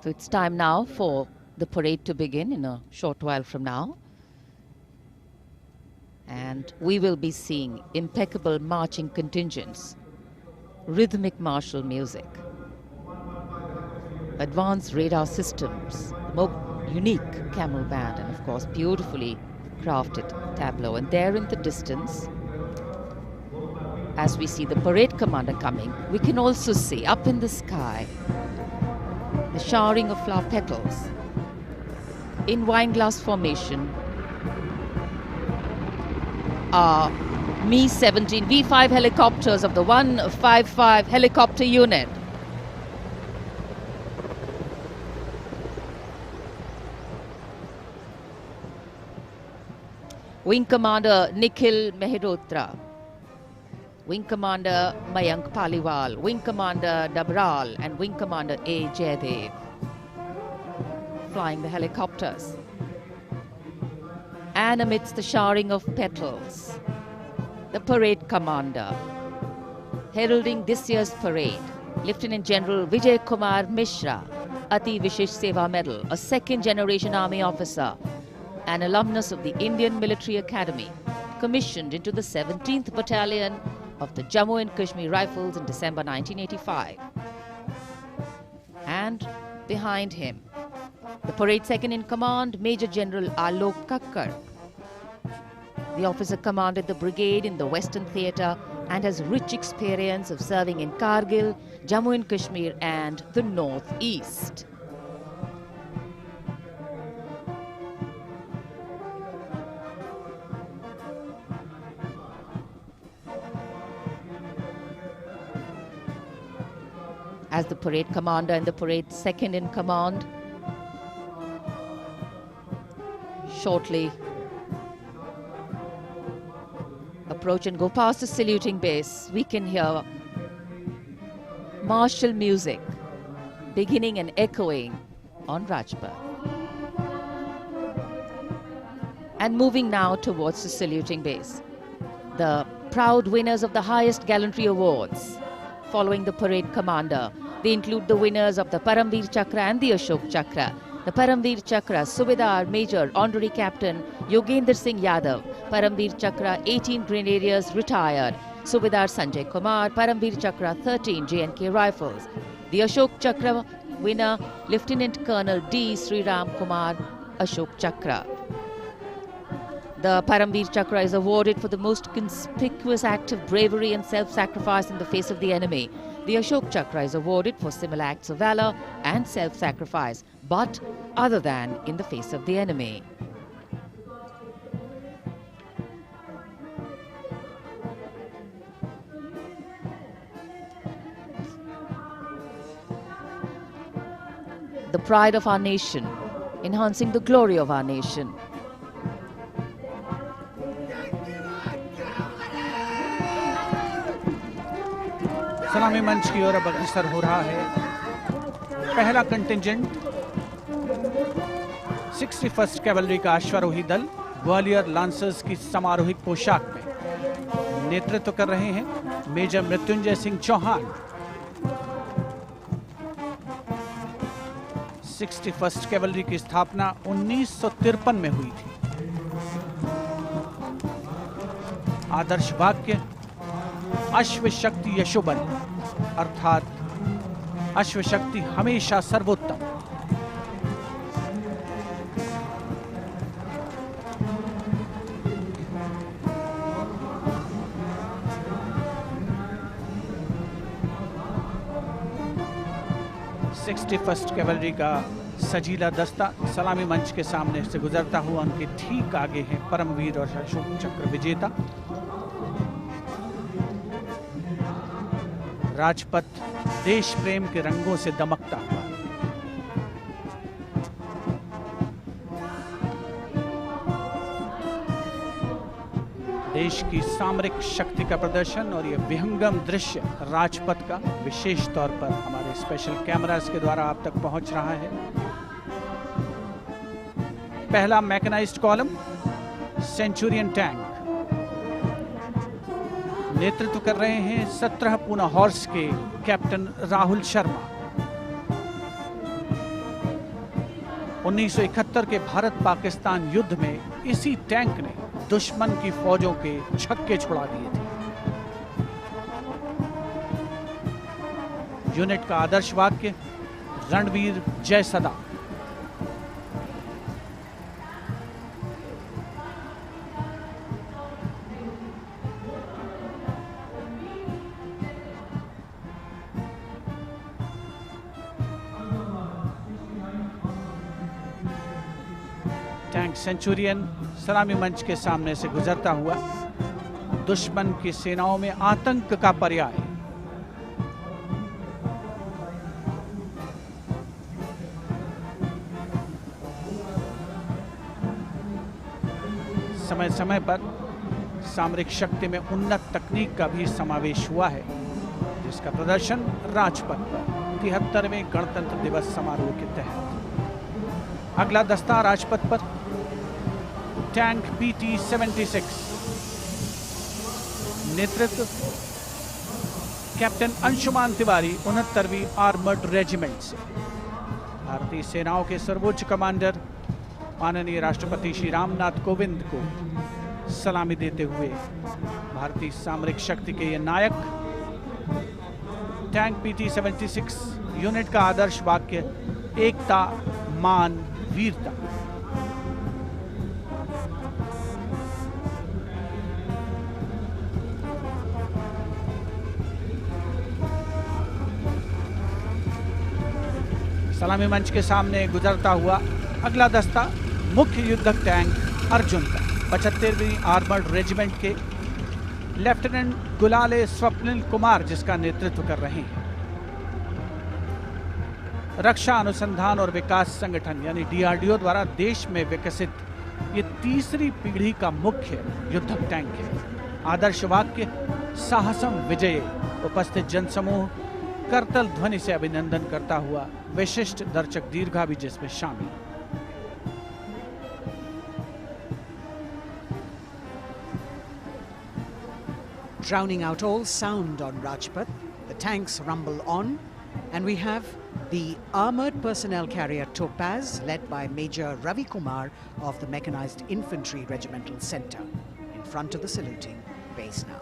So it's time now for the parade to begin in a short while from now. And we will be seeing impeccable marching contingents, rhythmic martial music, advanced radar systems, more unique camel band, and of course beautifully crafted tableau. And there in the distance, as we see the parade commander coming, we can also see up in the sky the showering of flower petals in wineglass formation are Mi-17 V5 helicopters of the 155 helicopter unit. Wing Commander Nikhil Mehrotra, Wing Commander Mayank Paliwal, Wing Commander Dabral, and Wing Commander A. Jaydev flying the helicopters. And amidst the showering of petals, the parade commander, heralding this year's parade, Lieutenant General Vijay Kumar Mishra, Ati Vishesh Seva Medal, a second-generation army officer, an alumnus of the Indian Military Academy, commissioned into the 17th Battalion of the Jammu and Kashmir Rifles in December 1985. And behind him, the parade second-in-command, Major General Alok Kakkar. The officer commanded the brigade in the Western Theatre and has rich experience of serving in Kargil, Jammu and Kashmir and the North-East. As the parade commander and the parade second-in-command shortly approach and go past the saluting base, we can hear martial music beginning and echoing on Rajpath. And moving now towards the saluting base, the proud winners of the highest gallantry awards following the parade commander. They include the winners of the Paramveer Chakra and the Ashok Chakra. The Paramveer Chakra, Subedar Major Honorary Captain Yogendra Singh Yadav. Paramveer Chakra, 18 Grenadiers retired. Subedar Sanjay Kumar, Paramveer Chakra, 13 J&K Rifles. The Ashok Chakra winner, Lieutenant Colonel D. Sriram Kumar, Ashok Chakra. The Paramveer Chakra is awarded for the most conspicuous act of bravery and self-sacrifice in the face of the enemy. The Ashok Chakra is awarded for similar acts of valor and self-sacrifice, but other than in the face of the enemy. The pride of our nation, enhancing the glory of our nation. सलामी मंच की ओर अब अग्रसर हो रहा है पहला contingent 61st cavalry का अश्वारोही दल ग्वालियर लांसर्स की समारोहिक पोशाक में नेतृत्व कर रहे हैं major Mrityunjay Singh Chauhan. 61st cavalry की स्थापना 1953 में हुई थी। आदर्श वाक्य अश्व शक्ति यशोबल, अर्थात अश्व शक्ति हमेशा सर्वोत्तम। फर्स्ट कैवलरी का सजीला दस्ता सलामी मंच के सामने से गुजरता हुआ उनके ठीक आगे हैं परमवीर और अशोक चक्र विजेता। राजपथ देश प्रेम के रंगों से दमकता हुआ। देश की सामरिक शक्ति का प्रदर्शन और यह विहंगम दृश्य राजपथ का विशेष तौर पर हमारे स्पेशल कैमरास के द्वारा आप तक पहुंच रहा है। पहला मैकेनाइज्ड कॉलम सेंचुरियन टैंक नेतृत्व कर रहे हैं 17 पूना हॉर्स के कैप्टन राहुल शर्मा। 1971 के भारत पाकिस्तान युद्ध में इसी टैंक ने दुश्मन की फौजों के छक्के छुड़ा दिए थे। यूनिट का आदर्श वाक्य, रणवीर जय सदा। टैंक सेंचुरियन सलामी मंच के सामने से गुजरता हुआ दुश्मन की सेनाओं में आतंक का पर्याय। समय समय पर सामरिक शक्ति में उन्नत तकनीक का भी समावेश हुआ है, जिसका प्रदर्शन राजपथ पर 73वें गणतंत्र दिवस समारोह के तहत। अगला दस्ता राजपथ पर टैंक PT-76, नेतृत्व कैप्टन अंशुमान तिवारी, 69वीं आर्मर्ड रेजिमेंट से। भारतीय सेनाओं के सर्वोच्च कमांडर माननीय राष्ट्रपति श्री रामनाथ कोविंद को सलामी देते हुए भारतीय सामरिक शक्ति के ये नायक। टैंक PT-76 यूनिट का आदर्श वाक्य, एकता, मान, वीरता। सलामी मंच के सामने गुजरता हुआ अगला दस्ता मुख्य युद्धक टैंक अर्जुन का, 75वीं आर्मर्ड रेजिमेंट के लेफ्टिनेंट गुलाले स्वप्निल कुमार जिसका नेतृत्व कर रहे हैं। रक्षा अनुसंधान और विकास संगठन यानी DRDO द्वारा देश में विकसित ये तीसरी पीढ़ी का मुख्य युद्धक टैंक है। आदर्श वाक्य, साहसम विजय। उपस्थित जनसमूह करतल ध्वनि से अभिनंदन करता हुआ विशिष्ट दर्शक दीर्घा भी जिसमें शामिल। Drowning out all sound on Rajpath, the tanks rumble on, and we have the armoured personnel carrier Topaz, led by Major Ravi Kumar of the Mechanized Infantry Regimental Centre, in front of the saluting base now.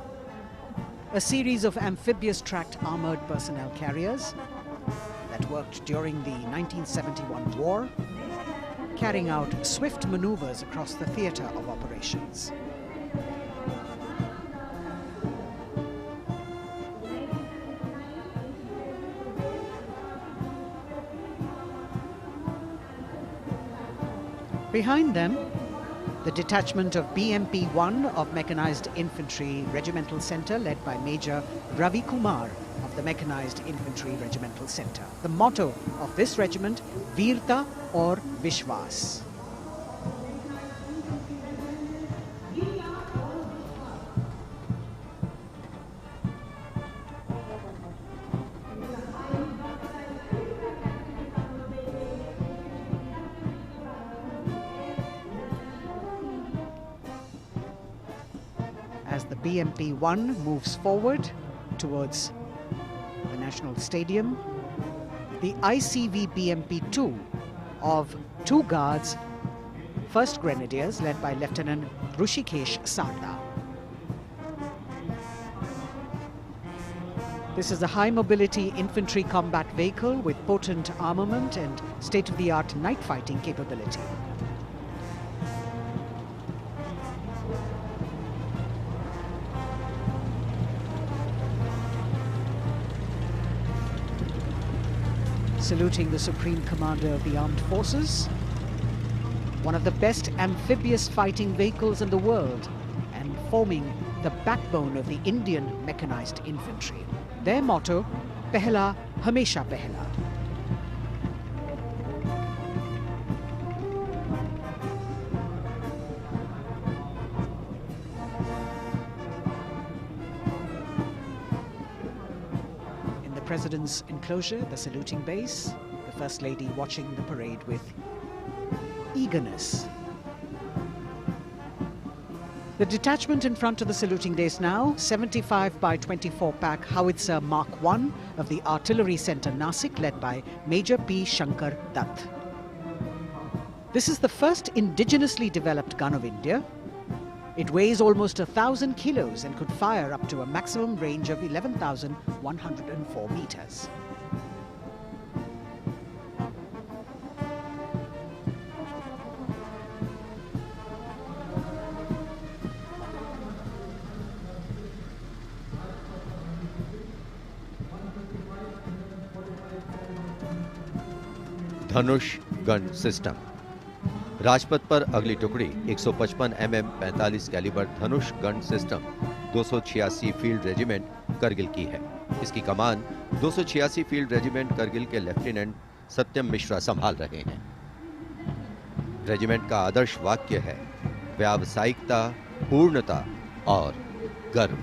A series of amphibious tracked armoured personnel carriers that worked during the 1971 war, carrying out swift manoeuvres across the theatre of operations. Behind them, the detachment of BMP-1 of Mechanized Infantry Regimental Centre, led by Major Ravi Kumar of the Mechanized Infantry Regimental Centre. The motto of this regiment, Veerta or Vishwas. As the BMP-1 moves forward towards the National Stadium, the ICV BMP-2 of 2 Guards, 1st Grenadiers, led by Lieutenant Rushikesh Sarda. This is a high-mobility infantry combat vehicle with potent armament and state-of-the-art night fighting capability. Saluting the Supreme Commander of the Armed Forces, one of the best amphibious fighting vehicles in the world and forming the backbone of the Indian mechanized infantry. Their motto, Pehla Hamesha Pehla. President's enclosure, the saluting base, the First Lady watching the parade with eagerness. The detachment in front of the saluting base now, 75 by 24 pack howitzer Mark 1 of the Artillery Centre Nasik, led by Major P. Shankar Dutt. This is the first indigenously developed gun of India. It weighs almost 1,000 kilos and could fire up to a maximum range of 11,104 meters. Dhanush gun system. Rajpath पर अगली टुकड़ी 155 mm 45 calibre Dhanush gun system 286 field regiment Kargil की है। इसकी कमान 286 field regiment Kargil के lieutenant सत्यम मिश्रा संभाल रहे हैं। रेजिमेंट का आदर्श वाक्य है व्यावसायिकता, पूर्णता और गर्व।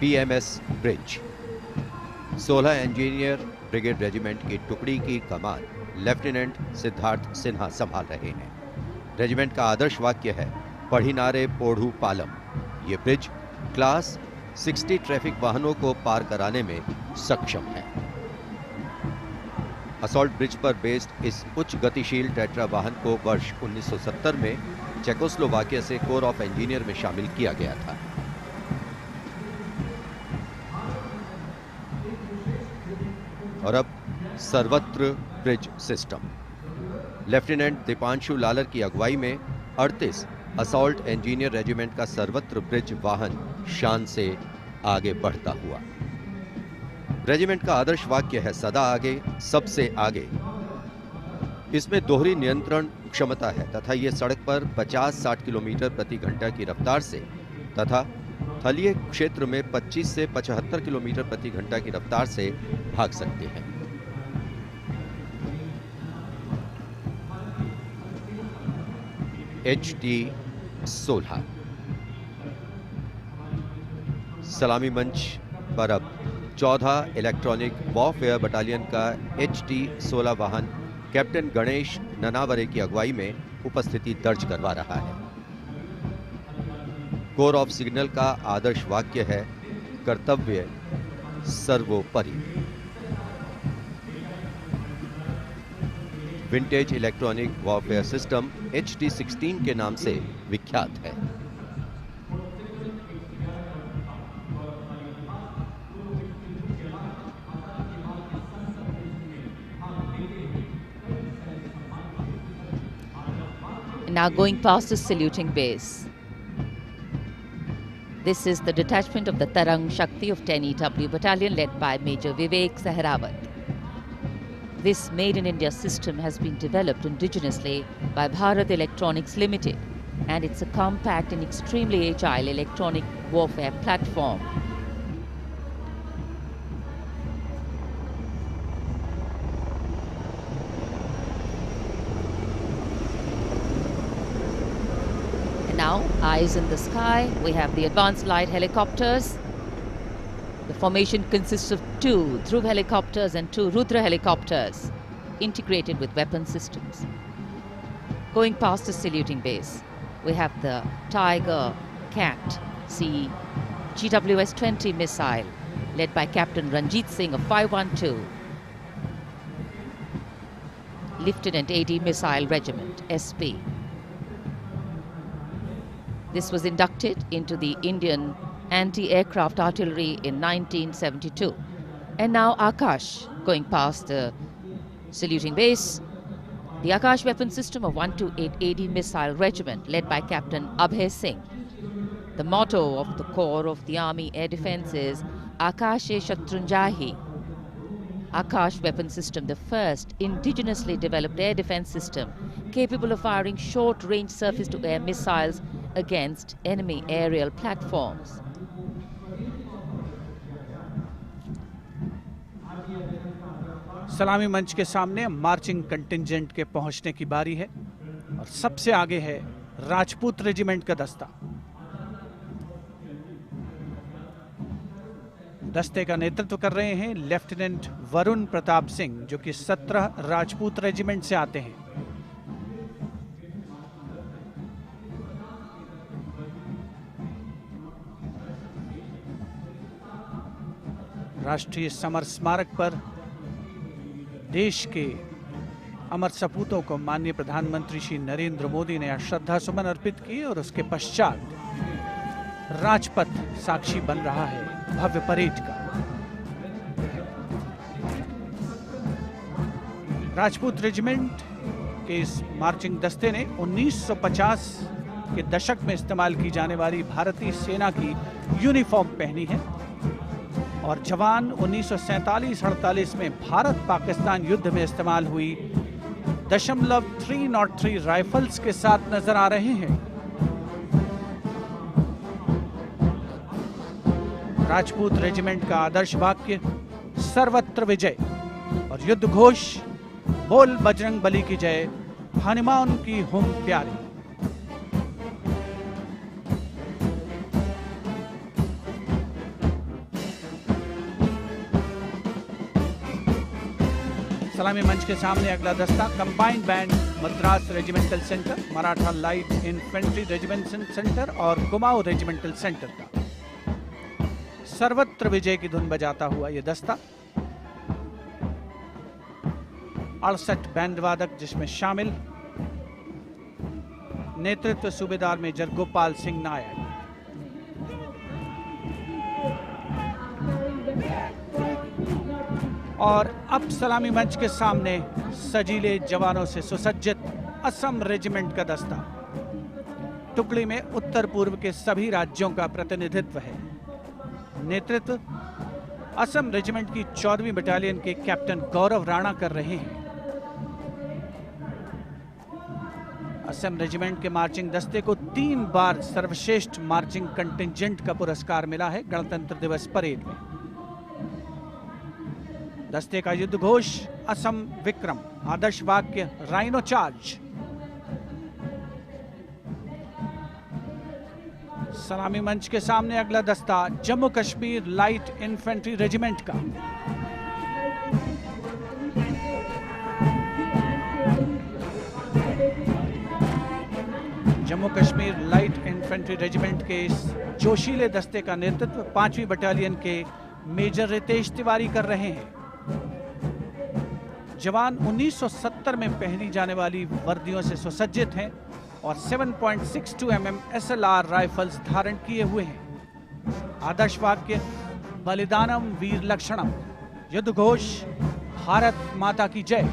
PMS bridge. 16 engineer brigade regiment की टुकड़ी की कमान लेफ्टिनेंट सिद्धार्थ सिन्हा संभाल रहे हैं। रेजिमेंट का आदर्श वाक्य है पढ़िनारे पोढ़ू पालम। ये ब्रिज क्लास 60 ट्रैफिक वाहनों को पार कराने में सक्षम है। असॉल्ट ब्रिज पर बेस्ड इस उच्च गतिशील टेट्रा वाहन को वर्ष 1970 में चेकोस्लोवाकिया से कोर ऑफ इंजीनियर में शामिल किया गया था। और अब सर्वत्र bridge system. Lieutenant Deepanshu Lalor की अगुवाई में 38 असॉल्ट इंजीनियर रेजिमेंट का सर्वत्र ब्रिज वाहन शान से आगे बढ़ता हुआ। रेजिमेंट का आदर्श वाक्य है सदा आगे, सबसे आगे। इसमें दोहरी नियंत्रण क्षमता है तथा ये सड़क पर 50-60 किलोमीटर प्रति घंटा की रफ्तार से तथा थलीय क्षेत्र में 25 से 75 किलोमीटर प्रति घंटा की रफ्तार से भाग सकते हैं। HT-16 सलामी मंच पर अब 14 इलेक्ट्रॉनिक वॉरफेयर बटालियन का HT-16 वाहन कैप्टन गणेश ननावरे की अगुवाई में उपस्थिति दर्ज करवा रहा है। कोर ऑफ सिग्नल का आदर्श वाक्य है कर्तव्य सर्वोपरि। Vintage electronic warfare system HT-16 के नाम से विख्यात है। Now going past the saluting base. This is the detachment of the Tarang Shakti of 10 EW Battalion led by Major Vivek Sehrawat. This Made in India system has been developed indigenously by Bharat Electronics Limited, and it's a compact and extremely agile electronic warfare platform. Now, eyes in the sky, we have the advanced light helicopters. The formation consists of 2 Dhruv helicopters and 2 Rudra helicopters, integrated with weapon systems. Going past the saluting base, we have the Tiger Cat C GWS-20 missile, led by Captain Ranjit Singh of 512, Lieutenant AD Missile Regiment, SP. This was inducted into the Indian anti-aircraft artillery in 1972. And now Akash, going past the saluting base, the Akash weapon system of 128 AD Missile Regiment, led by Captain Abhay Singh. The motto of the Corps of the Army Air Defence is Akashe Shatrunjahi. Akash weapon system, the first indigenously developed air defence system capable of firing short-range surface-to-air missiles against enemy aerial platforms. सलामी मंच के सामने marching contingent के पहुंचने की बारी है और सबसे आगे है राजपूत रेजिमेंट का दस्ता। दस्ते का नेतृत्व कर रहे हैं लेफ्टिनेंट वरुण प्रताप सिंह, जो कि 17 राजपूत रेजिमेंट से आते हैं। राष्ट्रीय समर स्मारक पर देश के अमर सपूतों को माननीय प्रधानमंत्री श्री नरेंद्र मोदी ने श्रद्धा सुमन अर्पित किए और उसके पश्चात राजपथ साक्षी बन रहा है भव्य परेड का। राजपूत रेजिमेंट के इस मार्चिंग दस्ते ने 1950 के दशक में इस्तेमाल की जाने वाली भारतीय सेना की यूनिफॉर्म पहनी है और जवान 1947-48 में भारत पाकिस्तान युद्ध में इस्तेमाल हुई .303 राइफल्स के साथ नजर आ रहे हैं। राजपूत रेजिमेंट का आदर्श वाक्य सर्वत्र विजय और युद्ध घोष बोल बजरंग बली की जय, हनुमान की हुम प्यारी। सलामी मंच के सामने अगला दस्ता combined band Madras regimental centre, Maratha light infantry regimental centre और कुमाऊं रेजिमेंटल सेंटर का सर्वत्र विजय की धुन बजाता हुआ यह दस्ता 68 बैंड वादक जिसमें शामिल नेतृत्व सूबेदार मेजर गोपाल सिंह नायक। और अब सलामी मंच के सामने सजीले जवानों से सुसज्जित असम रेजिमेंट का दस्ता। टुकड़ी में उत्तर पूर्व के सभी राज्यों का प्रतिनिधित्व है। नेतृत्व असम रेजिमेंट की 14वीं बटालियन के कैप्टन गौरव राणा कर रहे हैं। असम रेजिमेंट के मार्चिंग दस्ते को 3 बार सर्वश्रेष्ठ मार्चिंग कंटिंजेंट का पुरस्कार मिला है गणतंत्र दिवस परेड में। दस्ते का युद्ध घोष असम विक्रम, आदर्श वाक्य राइनो चार्ज। सलामी मंच के सामने अगला दस्ता Jammu Kashmir light infantry regiment का। Jammu Kashmir light infantry regiment के इस जोशीले दस्ते का नेतृत्व 5वीं बटालियन के मेजर रितेश तिवारी कर रहे हैं। जवान 1970 में पहनी जाने वाली वर्दियों से सुसज्जित हैं और 7.62 mm SLR राइफल्स धारण किए हुए हैं। आदर्श वाक्य बलिदानम वीर लक्षणम, युद्ध घोष भारत माता की जय।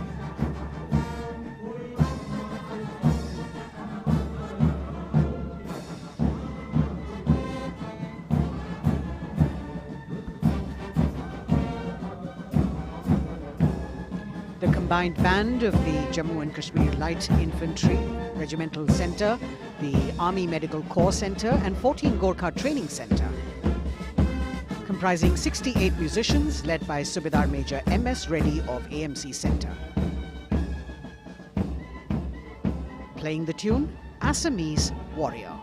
Combined band of the Jammu and Kashmir Light Infantry Regimental Centre, the Army Medical Corps Centre and 14 Gorkha Training Centre, comprising 68 musicians led by Subedar Major M.S. Reddy of AMC Centre. Playing the tune Assamese Warrior.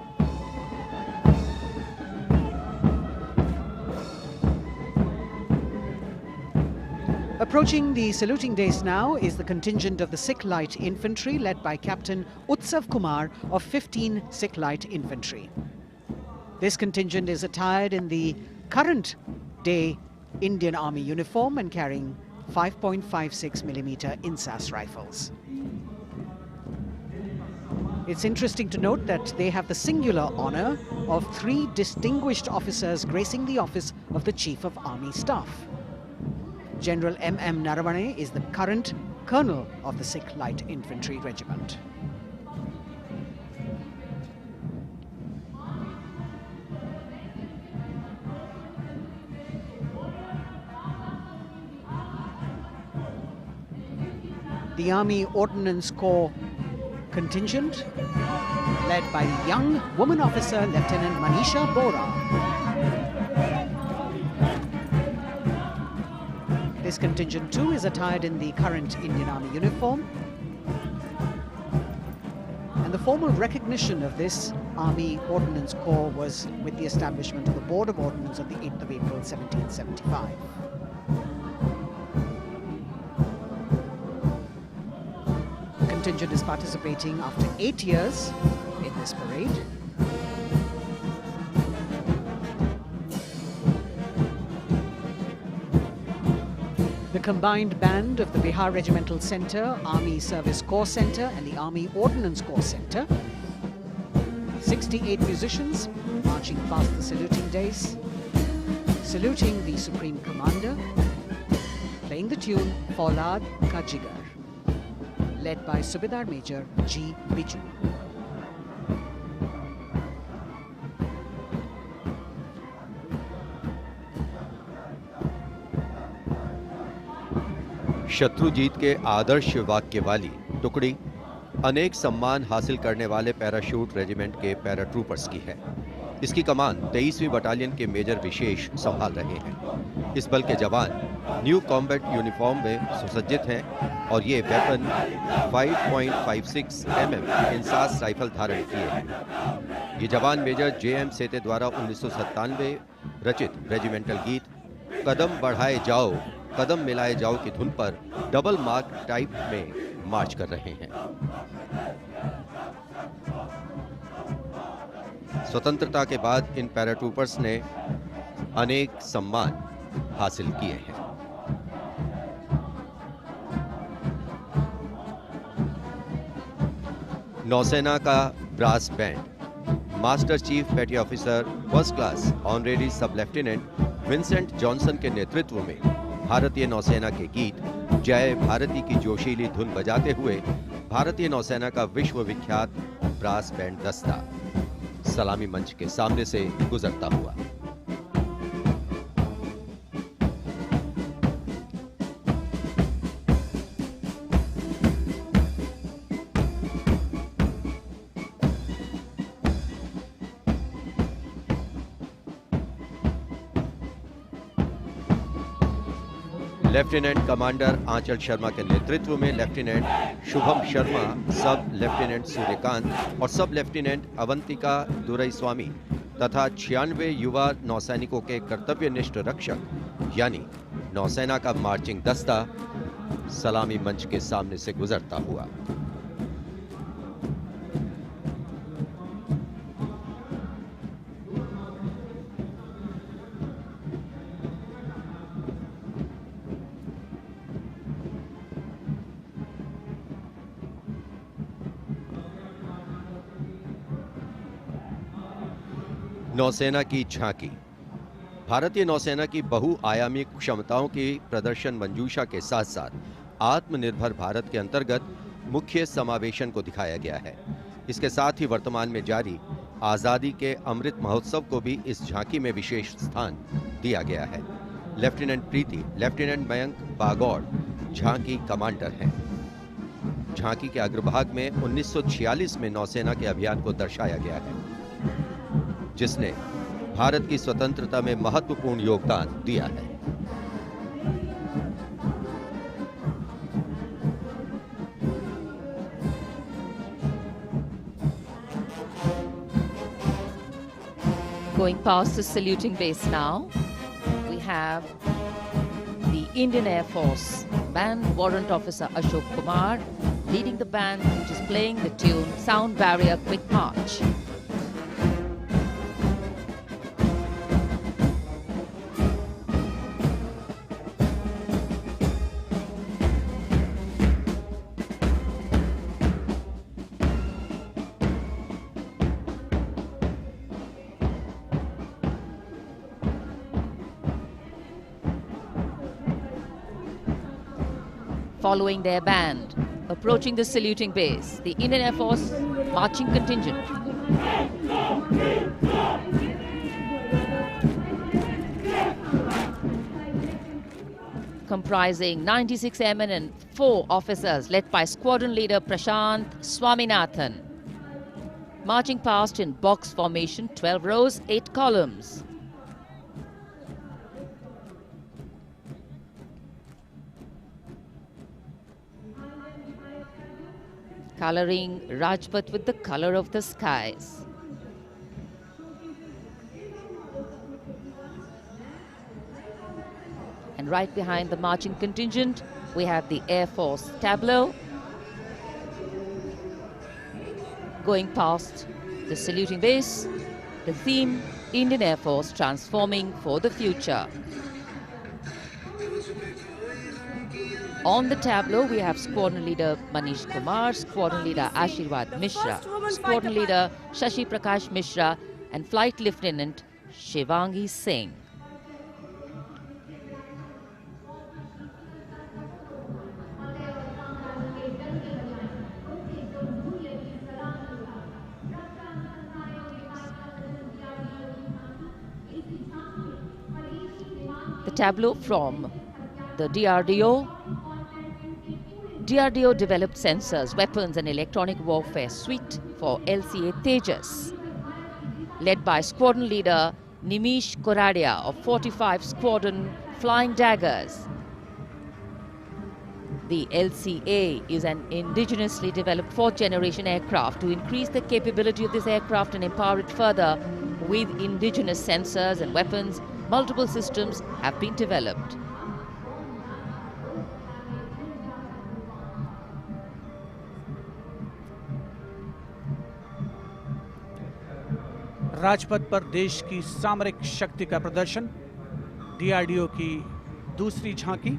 Approaching the saluting dais now is the contingent of the Sikh Light Infantry led by Captain Utsav Kumar of 15 Sikh Light Infantry. This contingent is attired in the current day Indian Army uniform and carrying 5.56mm INSAS rifles. It's interesting to note that they have the singular honor of 3 distinguished officers gracing the office of the Chief of Army Staff. General M.M. Naravane is the current colonel of the Sikh Light Infantry Regiment. The Army Ordnance Corps contingent, led by young woman officer Lieutenant Manisha Bora. This contingent too is attired in the current Indian Army uniform. And the formal recognition of this Army Ordnance Corps was with the establishment of the Board of Ordnance on the 8th of April 1775. The contingent is participating after 8 years in this parade. combined band of the Bihar Regimental Center, Army Service Corps Center and the Army Ordnance Corps Center. 68 musicians marching past the saluting dais, saluting the Supreme Commander, playing the tune Faulad Ka Jigar, led by Subedar Major G. Biju. Shatrujeet के आदर्श वाक्य वाली टुकड़ी अनेक सम्मान हासिल करने वाले parachute regiment के पैराट्रूपर्स की है। इसकी कमान 23वीं बटालियन के मेजर विशेष संभाल रहे हैं। इस बल के जवान न्यू कॉम्बैट यूनिफॉर्म में सुसज्जित हैं और ये वेपन 5.56 mm इंसास राइफल धारण किए हैं। ये जवान मेजर J.M. सेते द्वारा 1997 रचित रेजिमेंटल गीत कदम बढ़ाए जाओ कदम मिलाए जाओ की धुन पर डबल मार्क टाइप में मार्च कर रहे हैं। स्वतंत्रता के बाद इन पैराट्रूपर्स ने अनेक सम्मान हासिल किए हैं। नौसेना का ब्रास बैंड मास्टर चीफ पेटी ऑफिसर फर्स्ट क्लास ऑनरेरी सब लेफ्टिनेंट विंसेंट जॉनसन के नेतृत्व में भारतीय नौसेना के गीत जय भारती की जोशीली धुन बजाते हुए भारतीय नौसेना का विश्व विख्यात ब्रास बैंड दस्ता सलामी मंच के सामने से गुजरता हुआ। लेफ्टिनेंट कमांडर आंचल शर्मा के नेतृत्व में लेफ्टिनेंट शुभम शर्मा, सब लेफ्टिनेंट सूर्यकांत और सब लेफ्टिनेंट अवंतिका दुरईस्वामी तथा 96 युवा नौसैनिकों के कर्तव्यनिष्ठ रक्षक यानी नौसेना का मार्चिंग दस्ता सलामी मंच के सामने से गुजरता हुआ। नौसेना की झांकी भारतीय नौसेना की बहुआयामी क्षमताओं की प्रदर्शन मंजूषा के साथ साथ आत्मनिर्भर भारत के अंतर्गत मुख्य समावेशन को दिखाया गया है। इसके साथ ही वर्तमान में जारी आजादी के अमृत महोत्सव को भी इस झांकी में विशेष स्थान दिया गया है। लेफ्टिनेंट प्रीति, लेफ्टिनेंट मयंक बागौड़ झांकी कमांडर हैं। झांकी के अग्रभाग में 1946 में नौसेना के अभियान को दर्शाया गया है जिसने भारत की स्वतंत्रता में महत्वपूर्ण योगदान दिया है। Going past the saluting base now, we have the Indian Air Force Band Warrant Officer Ashok Kumar leading the band, which is playing the tune Sound Barrier Quick March. Following their band, approaching the saluting base, the Indian Air Force marching contingent. Comprising 96 airmen and 4 officers led by squadron leader Prashant Swaminathan. Marching past in box formation, 12 rows, 8 columns. Coloring Rajpath with the color of the skies. And right behind the marching contingent, we have the Air Force tableau. Going past the saluting base, the theme, Indian Air Force transforming for the future. On the tableau, we have Squadron Leader Manish Kumar, Squadron Leader Ashirwad Mishra, Squadron Leader Shashi Prakash Mishra, and Flight Lieutenant Shivangi Singh. The tableau from the DRDO. DRDO developed sensors, weapons and electronic warfare suite for LCA Tejas, led by Squadron Leader Nimish Koradia of 45 Squadron Flying Daggers. The LCA is an indigenously developed fourth-generation aircraft. To increase the capability of this aircraft and empower it further with indigenous sensors and weapons, multiple systems have been developed. Rajpath पर देश की सामरिक शक्ति का प्रदर्शन, DRDO की दूसरी झांकी,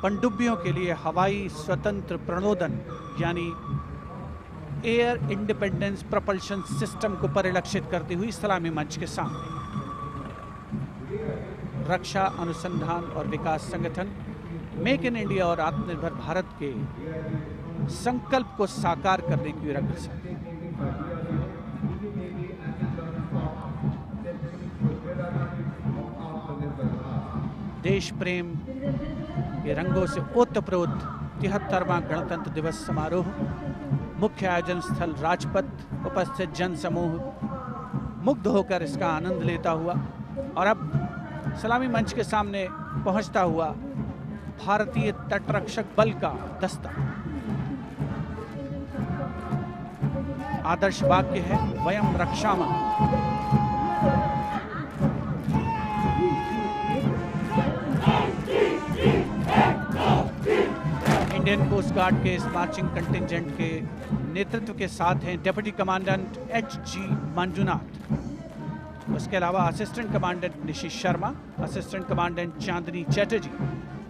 पनडुब्बियों के लिए हवाई स्वतंत्र प्रणोदन यानी एयर इंडिपेंडेंस प्रोपल्शन सिस्टम को परिलक्षित करती हुई सलामी मंच के सामने। रक्षा अनुसंधान और विकास संगठन मेक इन इंडिया और आत्मनिर्भर भारत के संकल्प को साकार करने की अग्रसर। देश प्रेम के रंगों से ओतप्रोत 73वां गणतंत्र दिवस समारोह, मुख्य आयोजन स्थल राजपथ, उपस्थित जन समूह मुग्ध होकर इसका आनंद लेता हुआ और अब सलामी मंच के सामने पहुंचता हुआ भारतीय तटरक्षक बल का दस्ता। आदर्श वाक्य है वयम रक्षामः। इंडियन कोस्ट गार्ड के इस मार्चिंग कंटिंजेंट के नेतृत्व के साथ हैं डिप्टी कमांडेंट एच.जी. मंजुनाथ। उसके अलावा assistant commandant Nishi Sharma, assistant commandant Chandni Chatterjee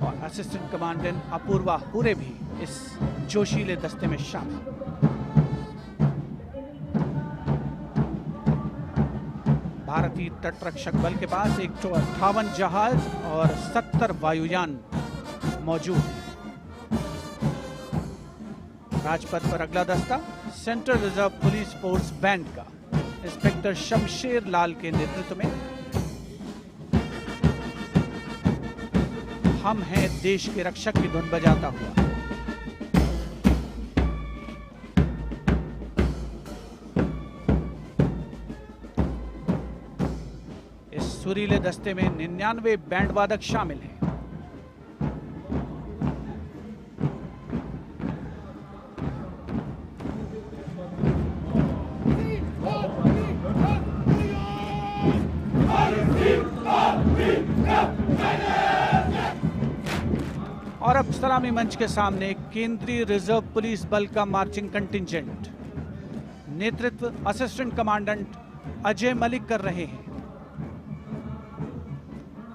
और असिस्टेंट कमांडेंट अपूर्वा हुरे भी इस जोशीले दस्ते में शामिल। भारतीय तटरक्षक बल के पास 158 जहाज और 70 वायुयान मौजूद हैं। राजपथ पर अगला दस्ता central reserve police force band का इंस्पेक्टर शमशेर लाल के नेतृत्व में। हम हैं देश के रक्षक की धुन बजाता हुआ। इस सुरीले दस्ते में 99 बैंड वादक शामिल हैं। और अब सलामी मंच के सामने केंद्रीय रिजर्व पुलिस बल का मार्चिंग कंटिंजेंट, नेतृत्व असिस्टेंट कमांडेंट अजय मलिक कर रहे हैं।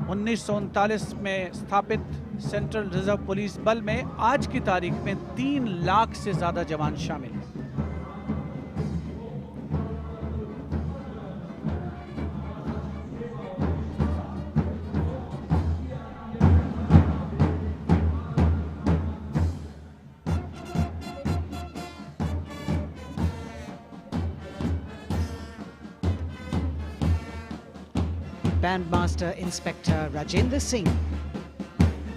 1939 में स्थापित सेंट्रल रिजर्व पुलिस बल में आज की तारीख में 3 लाख से ज्यादा जवान शामिल हैं। Bandmaster Inspector Rajendra Singh,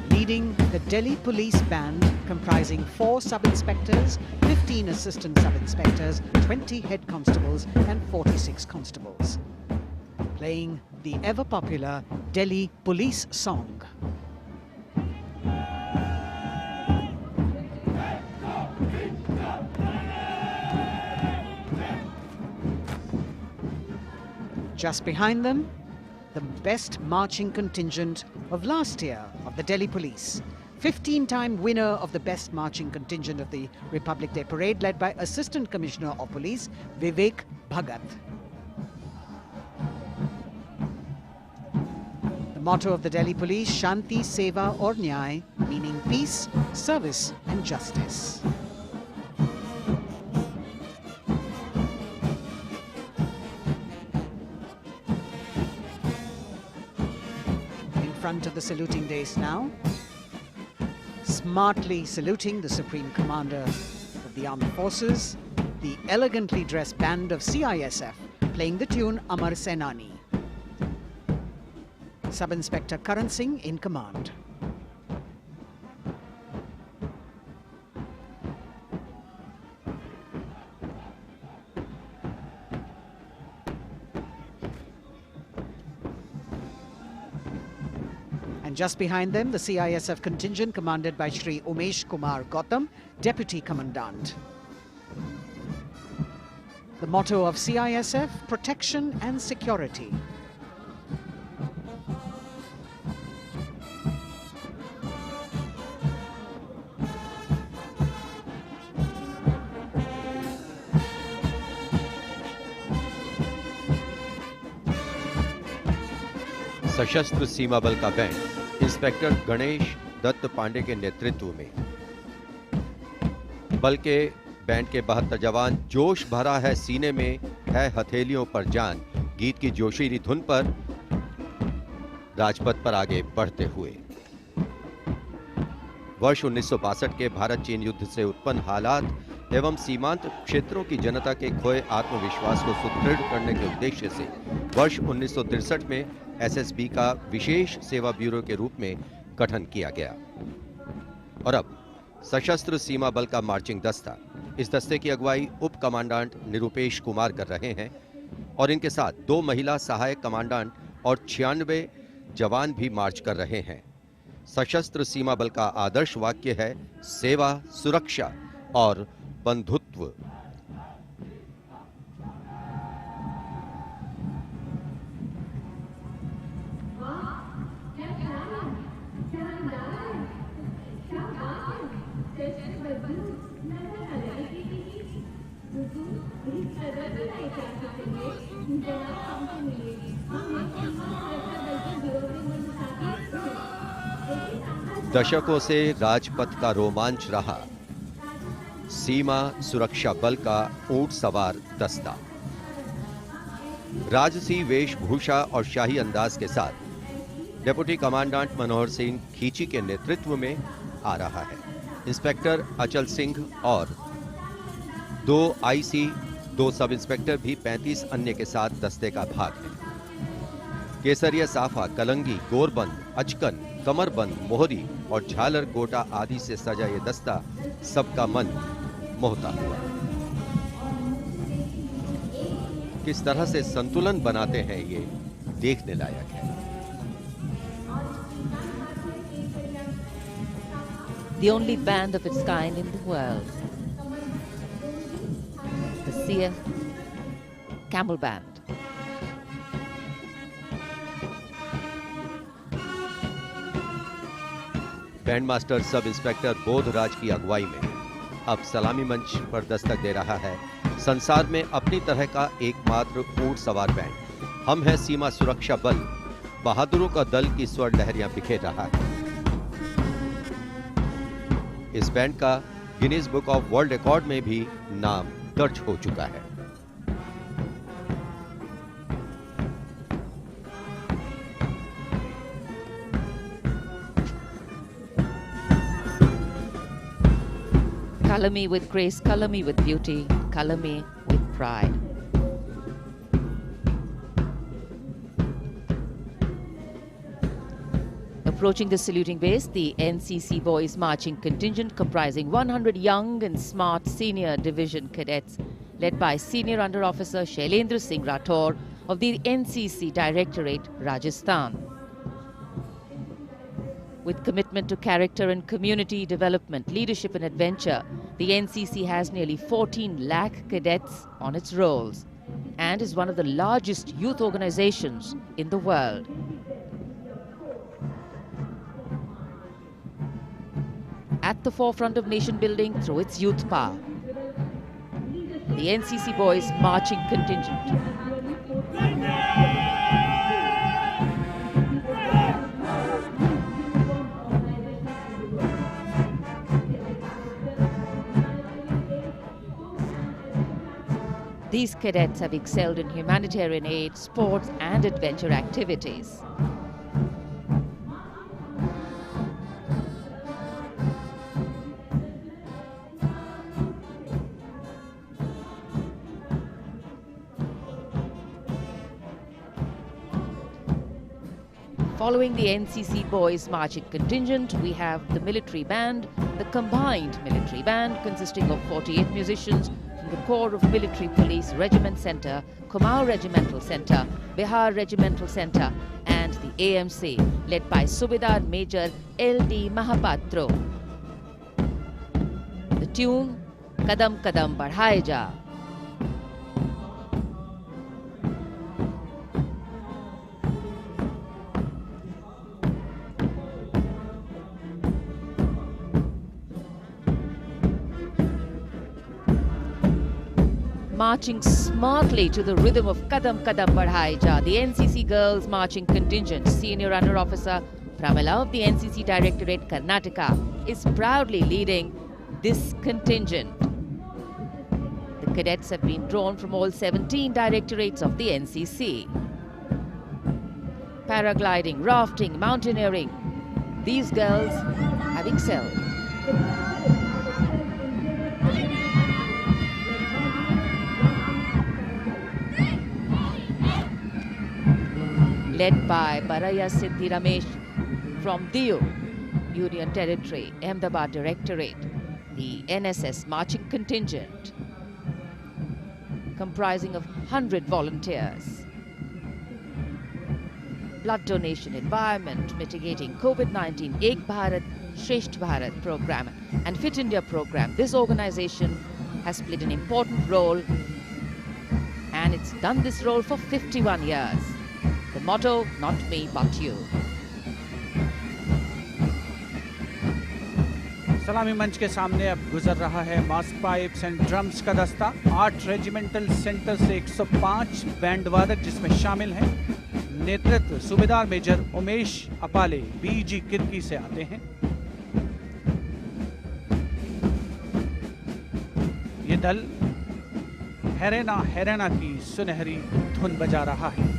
leading the Delhi Police Band comprising 4 sub-inspectors, 15 assistant sub-inspectors, 20 head constables and 46 constables, playing the ever-popular Delhi Police song. Just behind them, the best marching contingent of last year of the Delhi Police. 15-time winner of the best marching contingent of the Republic Day Parade, led by Assistant Commissioner of Police Vivek Bhagat. The motto of the Delhi Police, Shanti, Seva aur Nyay, meaning peace, service and justice. In front of the saluting dais now, smartly saluting the Supreme Commander of the Armed Forces, the elegantly dressed band of CISF playing the tune Amar Senani. Sub-Inspector Karan Singh in command. And just behind them, the CISF contingent commanded by Shri Umesh Kumar Gautam, Deputy Commandant. The motto of CISF, protection and security. सशस्त्र सीमा बल का band inspector Ganesh Dutt Pandey के नेतृत्व में। बल के band के 72 जवान जोश भरा है सीने में है हथेलियों पर जान गीत की जोशीली धुन पर राजपथ पर आगे बढ़ते हुए। वर्ष 1962 के भारत चीन युद्ध से उत्पन्न हालात एवं सीमांत क्षेत्रों की जनता के खोए आत्मविश्वास को सुदृढ़ करने के उद्देश्य से वर्ष 1963 में एसएसबी का विशेष सेवा ब्यूरो के रूप में गठन किया गया और अब सशस्त्र सीमा बल का मार्चिंग दस्ता, इस दस्ते की अगुवाई उप कमांडेंट निरुपेश कुमार कर रहे हैं और इनके साथ 2 महिला सहायक कमांडेंट और 96 जवान भी मार्च कर रहे हैं। सशस्त्र सीमा बल का आदर्श वाक्य है सेवा, सुरक्षा और बंधुत्व। दशकों से राजपथ का रोमांच रहा सीमा सुरक्षा बल का ऊंट सवार दस्ता राजसी वेशभूषा और शाही अंदाज के साथ डिप्टी कमांडेंट मनोहर सिंह खींची के नेतृत्व में आ रहा है। इंस्पेक्टर अचल सिंह और 2 आईसी, 2 सब इंस्पेक्टर भी 35 अन्य के साथ दस्ते का भाग है। केसरिया साफा, कलंगी, गोरबंद, अचकन, कमरबंद, मोहरी और झालर गोटा आदि से सजा ये दस्ता सबका मन मोहता हुआ। किस तरह से संतुलन बनाते हैं ये देखने लायक है। The only band of its kind in the world. The CF Camel Band. Band master sub inspector Bodhraj की अगुवाई में अब सलामी मंच पर दस्तक दे रहा है संसार में अपनी तरह का एकमात्र ऊंट सवार बैंड। हम हैं सीमा सुरक्षा बल, बहादुरों का दल की स्वर लहरियां बिखेर रहा है। इस बैंड का Guinness book of world record में भी नाम दर्ज हो चुका है। Color me with grace, color me with beauty, color me with pride. Approaching the saluting base, the NCC Boys Marching Contingent comprising 100 young and smart senior division cadets led by Senior Under Officer Shailendra Singh Rathore of the NCC Directorate, Rajasthan. With commitment to character and community development, leadership and adventure, the NCC has nearly 14 lakh cadets on its rolls and is one of the largest youth organizations in the world. At the forefront of nation building through its youth power, the NCC Boys Marching Contingent. These cadets have excelled in humanitarian aid, sports and adventure activities. Following the NCC Boys Marching Contingent, we have the military band, the combined military band consisting of 48 musicians from the Corps of Military Police Regiment Centre, Kumaon Regimental Centre, Bihar Regimental Centre and the AMC led by Subedar Major L.D. Mahapatro. The tune, Kadam Kadam Badhaye Ja. Marching smartly to the rhythm of Kadam Kadam Badhaye Ja, the NCC Girls Marching Contingent Senior Runner Officer Pramila of the NCC Directorate Karnataka is proudly leading this contingent. The cadets have been drawn from all 17 directorates of the NCC. Paragliding, rafting, mountaineering, these girls have excelled. Led by Baraya Siddhi Ramesh from Diu, Union Territory, Ahmedabad Directorate, the NSS Marching Contingent, comprising of 100 volunteers. Blood donation, environment, mitigating COVID-19, Ek Bharat, Shresht Bharat program and Fit India program. This organization has played an important role and it's done this role for 51 years. The motto, not me but you. सलामी मंच के सामने अब गुजर रहा है mask pipes and drums का दस्ता। 8 रेजिमेंटल सेंटर से 105 बैंड वादक जिसमें शामिल हैं। नेतृत्व सूबेदार मेजर उमेश अपाले बीजी किरकी से आते हैं। ये दल हैरेना हैरेना की सुनहरी धुन बजा रहा है।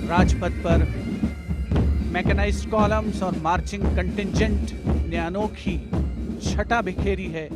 राजपथ पर मैकेनाइज्ड कॉलम्स और मार्चिंग कंटिंजेंट ने अनोखी छटा बिखेरी है।